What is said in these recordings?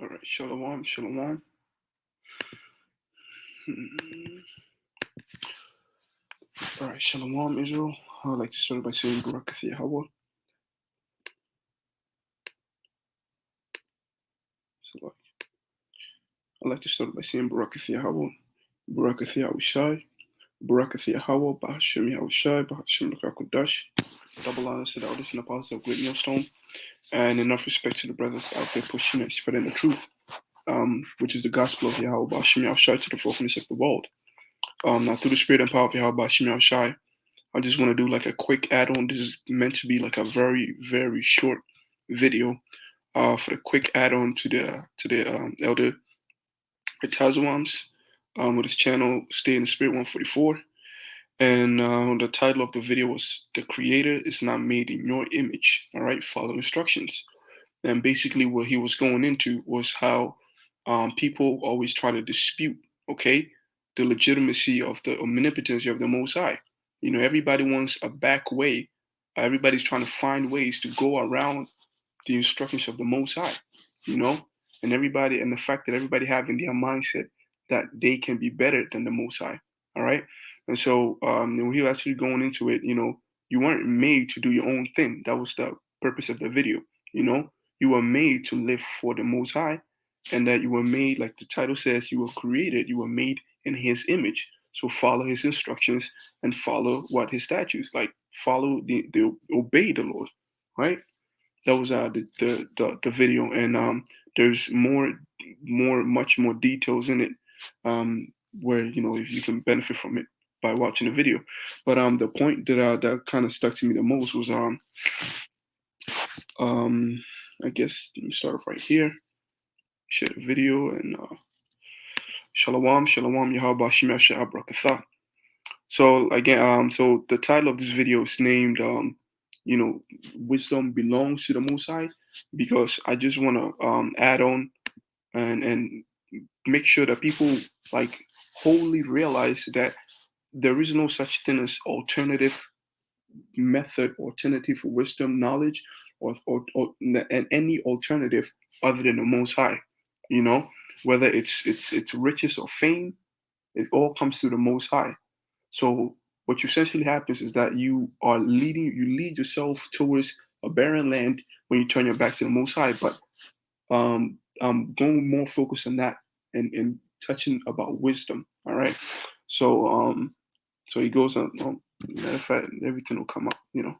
All right, shalom, shalom. Hmm. All right, shalom, Israel. I'd like to start by saying Barakath Yahweh. So I'd like to start by saying Barakath Yahweh, Barakath Yahushai, Barakath Yahweh, Bahashim Yahushai, Bahashim Rakakodash. Double honors to the elders and apostles of Great Millstone, and enough respect to the brothers out there pushing and spreading the truth, which is the gospel of Yahweh, Bahashim Yahushai, to the fourth of the world. Now, through the spirit and power of Yahweh, Bahashim Yahushai, I just want to do like a quick add-on. This is meant to be like a very, very short video for the quick add-on to the Elder Tazawams with his channel Stay in the Spirit 144. And the title of the video was "The Creator is Not Made in Your Image." All right, follow instructions. And basically, what he was going into was how people always try to dispute, okay, the legitimacy of the omnipotency of the Most High. You know, everybody wants a back way. Everybody's trying to find ways to go around the instructions of the Most High. You know, and the fact that everybody have in their mindset that they can be better than the Most High. All right, and so when he was actually going into it, you know, you weren't made to do your own thing. That was the purpose of the video. You know, you were made to live for the Most High, and that you were made, like the title says, you were created, you were made in His image. So follow His instructions and follow what His statutes, like follow the obey the Lord, right? That was the video, and there's much more details in it, where you know if you can benefit from it by watching the video. But the point that kind of stuck to me the most was um I guess let me start off right here. Share the video and shalom, shalom, Yahweh Shemel Brakatha. So again, so the title of this video is named you know, wisdom belongs to the Most High, because I just want to add on and make sure that people like wholly realize that there is no such thing as alternative method, alternative wisdom, knowledge, and any alternative other than the Most High. You know, whether it's riches or fame, it all comes through the Most High. So what essentially happens is that you lead yourself towards a barren land when you turn your back to the Most High. But I'm going more focused on that and touching about wisdom. All right. So so he goes on. Matter of fact, everything will come up, you know.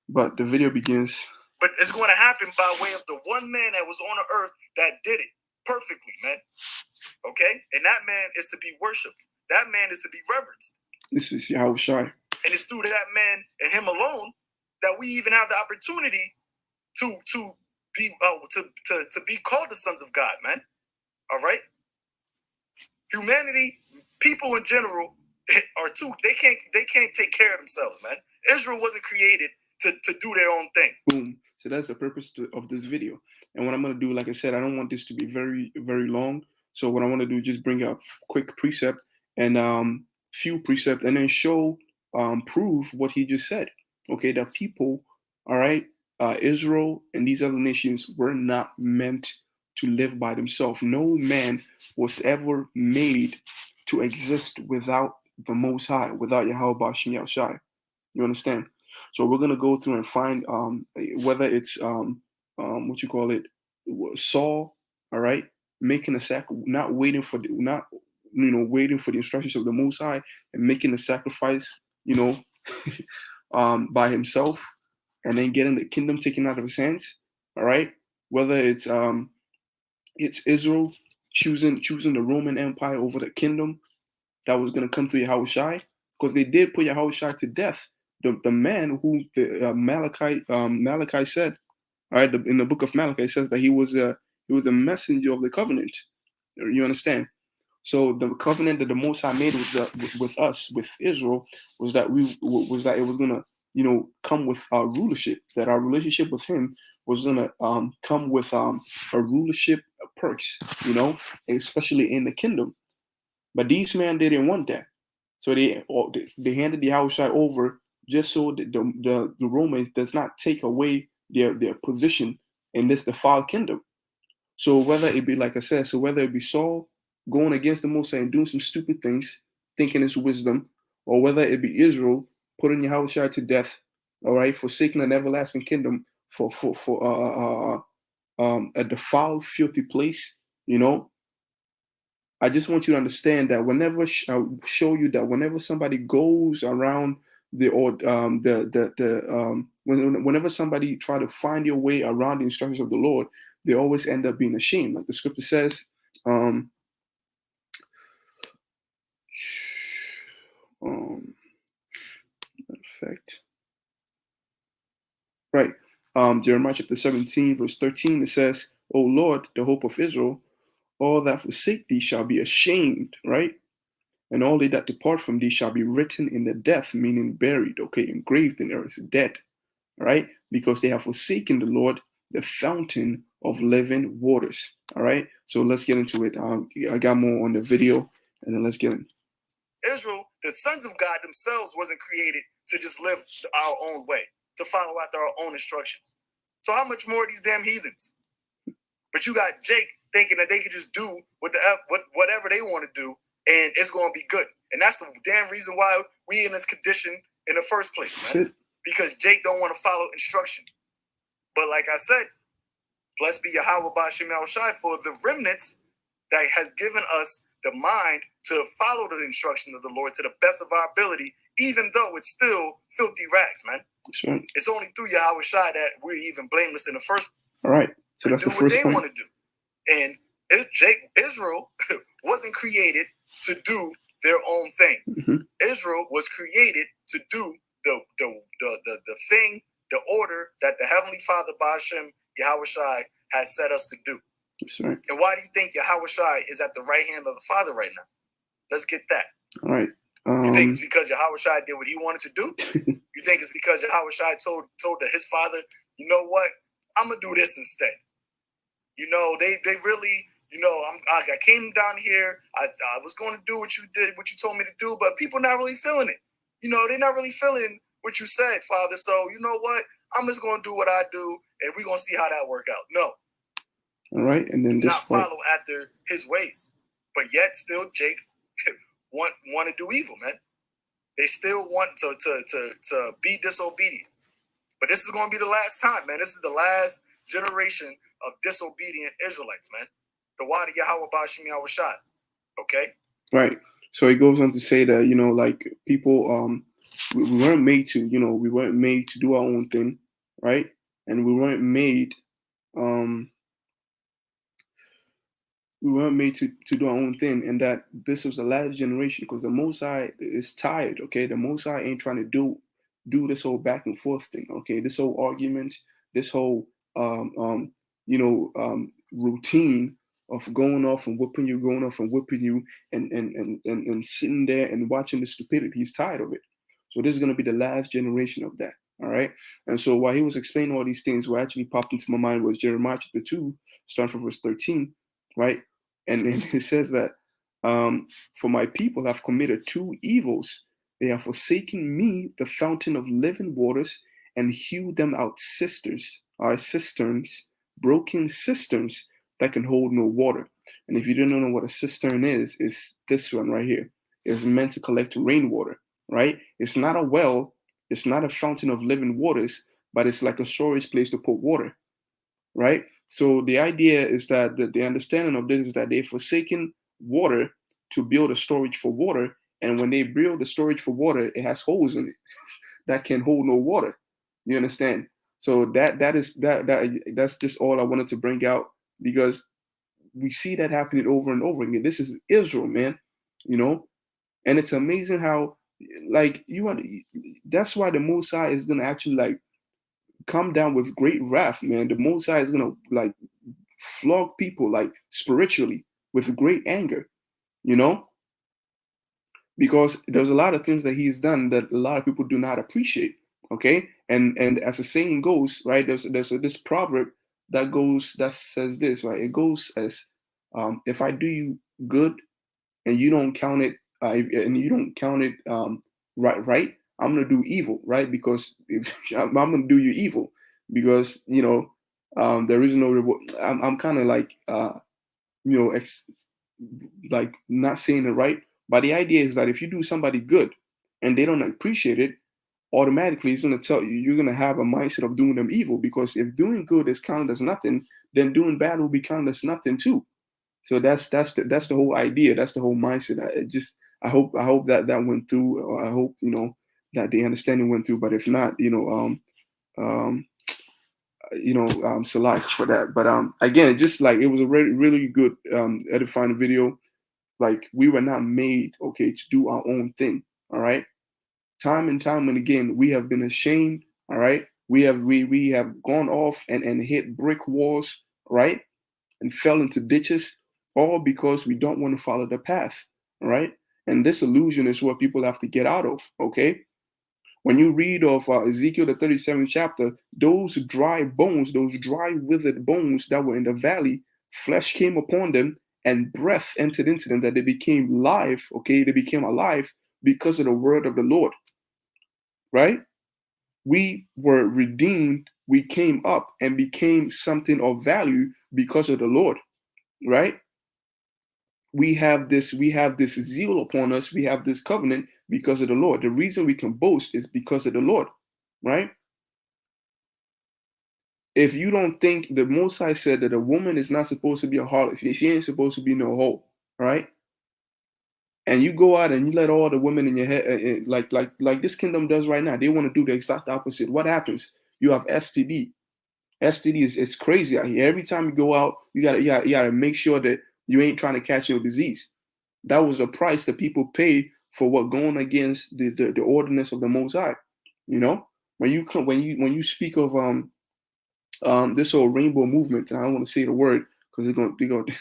But the video begins. But it's going to happen by way of the one man that was on the earth that did it perfectly, man. Okay? And that man is to be worshipped. That man is to be reverenced. This is Yahushai. And it's through that man and him alone that we even have the opportunity to be called the sons of God, man. All right? Humanity, people in general, are too. They can't take care of themselves, man. Israel wasn't created to do their own thing. Boom. So that's the purpose of this video. And what I'm going to do, like I said, I don't want this to be very, very long. So what I want to do is just bring up quick precept and few precept, and then show, prove what he just said. Okay, that people, all right, Israel and these other nations were not meant to live by themselves. No man was ever made to exist without the Most High, without Yahweh Bashim Yahushai. You understand? So we're gonna go through and find whether it's what you call it, Saul, all right, making a not waiting for waiting for the instructions of the Most High and making the sacrifice, you know, by himself, and then getting the kingdom taken out of his hands. All right, whether it's Israel choosing the Roman Empire over the kingdom that was gonna come to Yahushai, because they did put Yahushai to death. The man who the Malachi said, all right, in the book of Malachi, it says that he was a messenger of the covenant. You understand? So the covenant that the Most High made with us, with Israel, was that it was gonna, you know, come with our rulership. That our relationship with Him was gonna come with a rulership perks, you know, especially in the kingdom. But these men, they didn't want that, so they handed the Yahushai over just so that the Romans does not take away their position in this defiled kingdom. So whether it be, like I said, so whether it be Saul going against the Most High and doing some stupid things, thinking it's wisdom, or whether it be Israel putting Yahushua to death, all right, forsaking an everlasting kingdom for a defiled, filthy place, you know, I just want you to understand that whenever I show you that whenever somebody goes around whenever somebody try to find your way around the instructions of the Lord, they always end up being ashamed. Like the scripture says, effect. Right. Jeremiah chapter 17, verse 13, it says, O Lord, the hope of Israel, all that forsake thee shall be ashamed, right? And all they that depart from thee shall be written in the death, meaning buried, okay, engraved in earth, dead, right? Because they have forsaken the Lord, the fountain of living waters, all right? So let's get into it. I got more on the video, and then let's get in. Israel, the sons of God themselves wasn't created to just live our own way, to follow after our own instructions. So how much more of these damn heathens? But you got Jake thinking that they could just do whatever they want to do, and it's going to be good. And that's the damn reason why we in this condition in the first place, man. Because Jake don't want to follow instruction. But like I said, blessed be Yahweh Ba'Shem Yahushai for the remnants that has given us the mind to follow the instruction of the Lord to the best of our ability, even though it's still filthy rags, man. Right. It's only through Yahweh Shai that we're even blameless in the first place. All right. So that's do the first what they point. want to do. And Israel wasn't created to do their own thing. Mm-hmm. Israel was created to do the thing, the order that the Heavenly Father, Ba'Shem Yahweh Shai, has set us to do. That's right. And why do you think Yahweh Shai is at the right hand of the Father right now? Let's get that. All right. You think it's because Yahweh Shai did what he wanted to do? You think it's because Yahweh Shai told his father, you know what? I'm going to do this instead. You know, they really, you know, I came down here. I was going to do what you did, what you told me to do, but people not really feeling it. You know, they're not really feeling what you said, Father. So, you know what? I'm just going to do what I do, and we're going to see how that work out. No. All right. And then do this not follow after his ways. But yet still Jake want to do evil, man. They still want to be disobedient. But this is going to be the last time, man. This is the last generation of disobedient Israelites, man. The Wadi Yahweh Ba'Shem Yahweh Shai. Okay? Right. So it goes on to say that, you know, like people, we weren't made to, you know, we weren't made to do our own thing, right? And we weren't made to do our own thing, and that this was the last generation because the Most High is tired, okay? The Most High ain't trying to do this whole back and forth thing, okay? This whole argument, this whole routine of going off and whipping you, and sitting there and watching the stupidity. He's tired of it. So this is going to be the last generation of that. All right. And so while he was explaining all these things, what actually popped into my mind was Jeremiah chapter 2, starting from verse 13, right? And then it says that, for my people have committed two evils. They have forsaken me, the fountain of living waters, and hewed them out cisterns, broken cisterns that can hold no water. And if you don't know what a cistern is, it's this one right here. It's meant to collect rainwater, right? It's not a well, it's not a fountain of living waters, but it's like a storage place to put water, right? So the idea is that the understanding of this is that they've forsaken water to build a storage for water. And when they build the storage for water, it has holes in it that can hold no water. You understand? So that's just all I wanted to bring out, because we see that happening over and over again. This is Israel, man, you know, and it's amazing how, like, that's why the Most High is gonna actually like come down with great wrath, man. The Most High is gonna like flog people like spiritually with great anger, you know, because there's a lot of things that he's done that a lot of people do not appreciate. Okay, and as the saying goes, right, there's this proverb that says this, right? It goes as, if I do you good and you don't count it, right, I'm gonna do evil, right? Because if I'm gonna do you evil, because, you know, There is no reward. I'm kind of like you know, like not saying it right, but the idea is that if you do somebody good and they don't appreciate it, automatically it's going to tell you you're going to have a mindset of doing them evil, because if doing good is counted as nothing, then doing bad will be counted as nothing too. So that's the whole idea. That's the whole mindset. I hope that went through. Or I hope, you know, that the understanding went through. But if not, um, Salak for that. But again, just like it was a really really good edifying video. Like we were not made, okay, to do our own thing. All right. Time and time and again, we have been ashamed. All right. We have gone off and hit brick walls, right, and fell into ditches, all because we don't want to follow the path. All right. And this illusion is what people have to get out of. Okay. When you read of Ezekiel, the 37th chapter, those dry bones, those dry withered bones that were in the valley, flesh came upon them and breath entered into them, that they became live, okay? They became alive because of the word of the Lord, right? We were redeemed, we came up and became something of value because of the Lord, right? We have this zeal upon us, we have this covenant because of the Lord. The reason we can boast is because of the Lord, right? If you don't think, the Most High said that a woman is not supposed to be a harlot, she ain't supposed to be no hoe, right? And you go out and you let all the women in your head, like this kingdom does right now, they want to do the exact opposite. What happens? You have STD. STD is it's crazy out here. Every time you go out, you gotta make sure that you ain't trying to catch your disease. That was the price that people pay for what going against the ordinance of the Most High. You know, when you speak of this whole rainbow movement, and I don't want to say the word because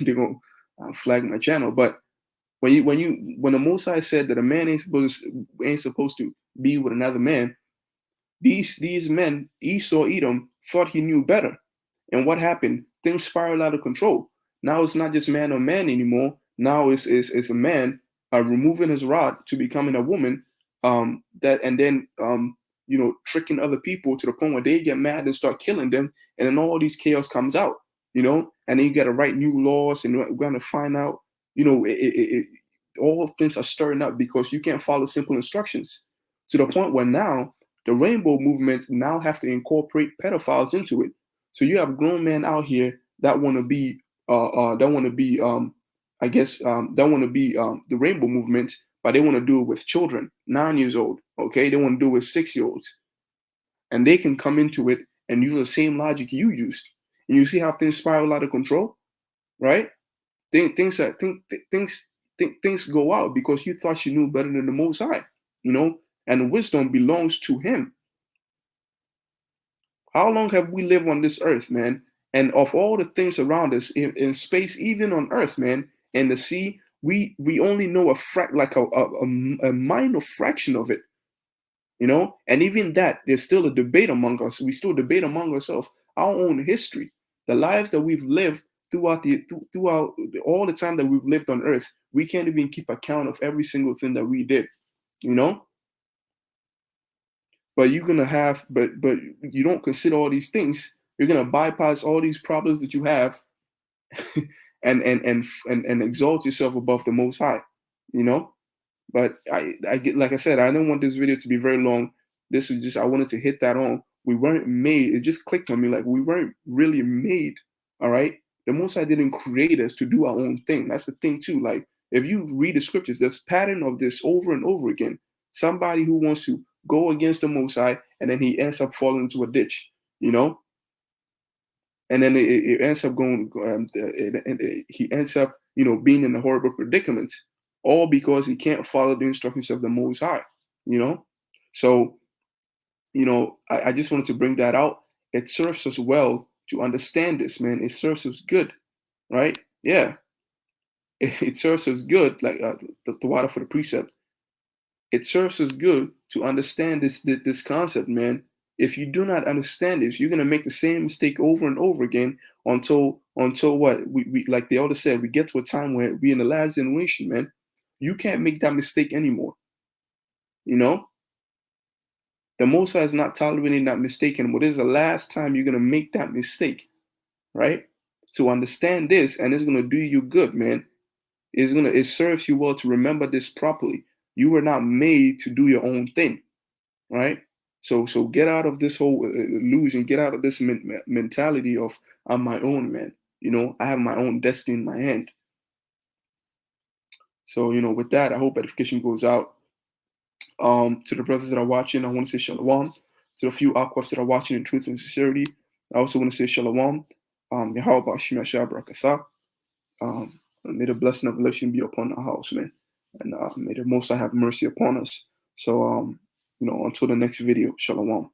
they're gonna flag my channel. But when the Most High said that a man ain't supposed to be with another man, these men, Esau, Edom, thought he knew better. And what happened? Things spiraled out of control. Now it's not just man on man anymore. Now it's a man removing his rod to becoming a woman. That and then tricking other people to the point where they get mad and start killing them, and then all these chaos comes out. And then you got to write new laws, and we're going to find out. All things are stirring up because you can't follow simple instructions, to the point where now the rainbow movement now have to incorporate pedophiles into it. So you have grown men out here that want to be, that want to be the rainbow movement, but they want to do it with children, 9 years old. Okay, they want to do it with 6-year-olds, and they can come into it and use the same logic you used, and you see how things spiral out of control, right? Things go out because you thought you knew better than the Most High, and wisdom belongs to Him. How long have we lived on this earth, man? And of all the things around us in space, even on Earth, man, and the sea, we only know a minor fraction of it, And even that, there's still a debate among us. We still debate among ourselves our own history, the lives that we've lived throughout all the time that we've lived on Earth. We can't even keep account of every single thing that we did, you know. But but you don't consider all these things. You're gonna bypass all these problems that you have, and exalt yourself above the Most High, you know. But I get, like I said, I didn't want this video to be very long. This is just, I wanted to hit that on. We weren't made. It just clicked on me, like we weren't really made. All right, the Most High didn't create us to do our own thing. That's the thing too. Like if you read the scriptures, there's pattern of this over and over again. Somebody who wants to go against the Most High, and then he ends up falling into a ditch, and then it ends up going, he ends up, being in a horrible predicament, all because he can't follow the instructions of the Most High, So, I just wanted to bring that out. It serves us well to understand this, man. It serves us good, right? Yeah, it serves us good, like the water for the precept. It serves us good to understand this concept, man. If you do not understand this, you're gonna make the same mistake over and over again until what we like the elder said, we get to a time where we in the last generation, man. You can't make that mistake anymore. The Most High is not tolerating that mistake anymore. This is the last time you're gonna make that mistake. right? So understand this, and it's gonna do you good, man. It serves you well to remember this properly. You were not made to do your own thing, right? So get out of this whole illusion. Get out of this mentality of I'm my own man. You know, I have my own destiny in my hand. So with that, I hope edification goes out. To the brothers that are watching, I want to say shalom. To the few aquas that are watching in truth and sincerity, I also want to say shalom. Yahweh Bashim Yashab Barakatha. May the blessing of election be upon our house, man. And may the Most High have mercy upon us. So, until the next video, shalom.